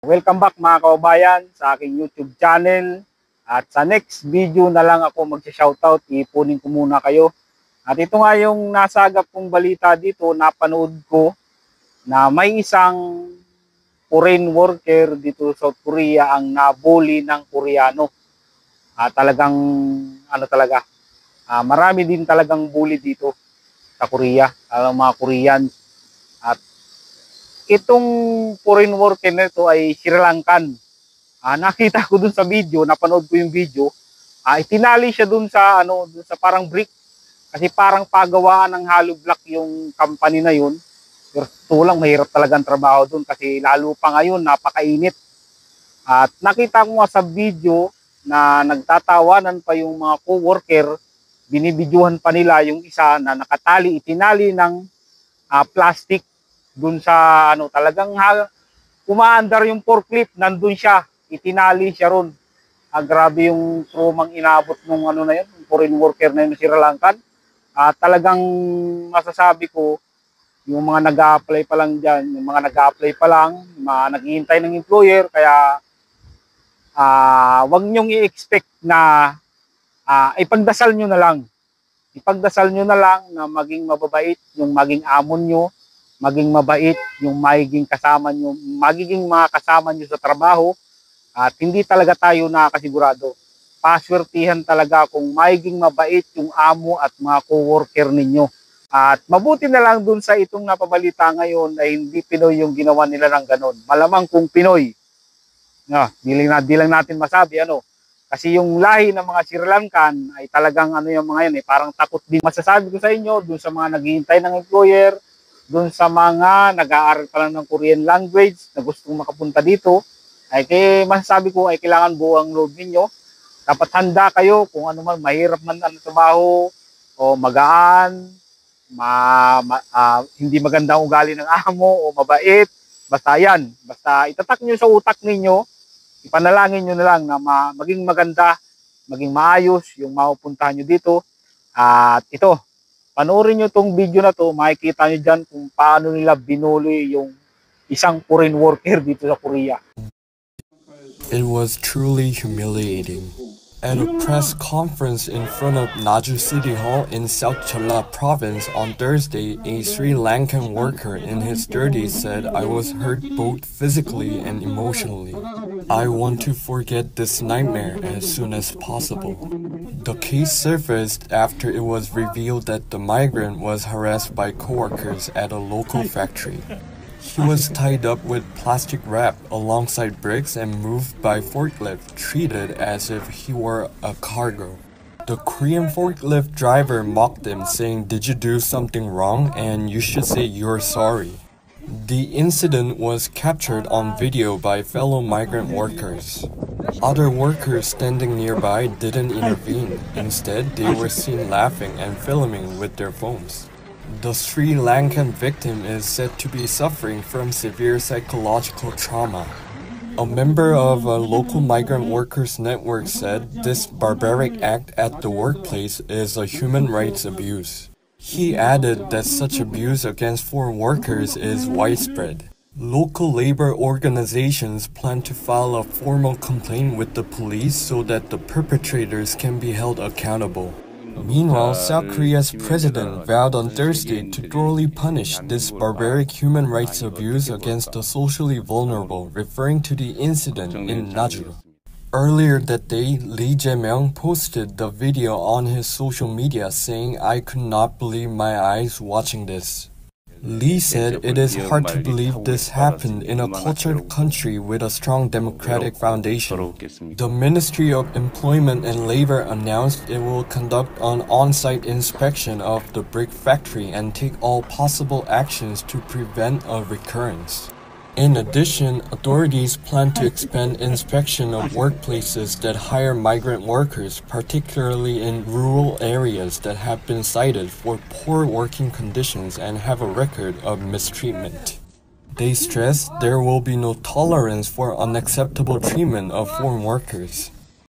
Welcome back mga kababayan sa aking YouTube channel. At sa next video na lang ako mag-shoutout, ipunin ko muna kayo. At ito nga yung nasagap kong balita dito, napanood ko na may isang foreign worker dito sa South Korea ang nabully ng Koreano. Talagang marami din talagang bully dito sa Korea, mga Korean. At itong foreign worker na ito ay Sri Lankan. Nakita ko dun sa video, napanood ko yung video. Itinali siya dun sa parang brick kasi parang pagawaan ng hollow block yung company na yun. Pero tulang mahirap talaga ang trabaho dun kasi lalo pa ngayon napakainit. At nakita ko nga sa video na nagtatawanan pa yung mga co-worker, binibidyohan pa nila yung isa na nakatali, itinali ng plastic dun sa talagang umaandar yung forklift, nandun siya, itinali siya ron. Grabe yung trumang inabot nung na yun, yung foreign worker na yun, Sri Lankan. Talagang masasabi ko, yung mga nag-a-apply pa lang dyan, yung mga nag-a-apply pa lang, mga naghihintay ng employer, kaya wag nyong i-expect na ipagdasal nyo na lang. Ipagdasal nyo na lang na maging mababait yung maging amon nyo, maging mabait yung magiging mga kasama nyo sa trabaho, at hindi talaga tayo nakakasigurado. Paswertihan talaga kung magiging mabait yung amo at mga co-worker ninyo. At mabuti na lang dun sa itong napabalita ngayon ay hindi Pinoy yung ginawa nila ng ganon. Malamang kung Pinoy, di lang natin masabi kasi yung lahi ng mga Sri Lankan ay talagang yung mga yun parang takot din. Masasabi ko sa inyo dun sa mga naghihintay ng employer, doon sa mga nag-aaral pa lang ng Korean language na gustong makapunta dito, ay masasabi ko ay kailangan buo ang loob ninyo. Dapat handa kayo kung ano man, mahirap man ang trabaho o magaan, hindi magandang ugali ng amo o mabait. Basta yan, basta itatak nyo sa utak ninyo, ipanalangin nyo na lang na maging maganda, maging maayos yung mapupuntahan nyo dito. At ito, panoorin nyo tong video na to, makikita nyo dyan kung paano nila binuli yung isang foreign worker dito sa Korea. It was truly humiliating. At a press conference in front of Naju City Hall in South Jeolla Province on Thursday, a Sri Lankan worker in his 30s said, "I was hurt both physically and emotionally. I want to forget this nightmare as soon as possible." The case surfaced after it was revealed that the migrant was harassed by coworkers at a local factory. He was tied up with plastic wrap alongside bricks and moved by forklift, treated as if he were a cargo. The Korean forklift driver mocked him, saying, "Did you do something wrong? And you should say you're sorry." The incident was captured on video by fellow migrant workers. Other workers standing nearby didn't intervene. Instead, they were seen laughing and filming with their phones. The Sri Lankan victim is said to be suffering from severe psychological trauma. A member of a local migrant workers network said this barbaric act at the workplace is a human rights abuse. He added that such abuse against foreign workers is widespread. Local labor organizations plan to file a formal complaint with the police so that the perpetrators can be held accountable. Meanwhile, South Korea's president vowed on Thursday to thoroughly punish this barbaric human rights abuse against the socially vulnerable, referring to the incident in Naju. Earlier that day, Lee Jae-myung posted the video on his social media saying, "I could not believe my eyes watching this." Lee said it is hard to believe this happened in a cultured country with a strong democratic foundation. The Ministry of Employment and Labor announced it will conduct an on-site inspection of the brick factory and take all possible actions to prevent a recurrence. In addition, authorities plan to expand inspection of workplaces that hire migrant workers, particularly in rural areas that have been cited for poor working conditions and have a record of mistreatment. They stress there will be no tolerance for unacceptable treatment of foreign workers.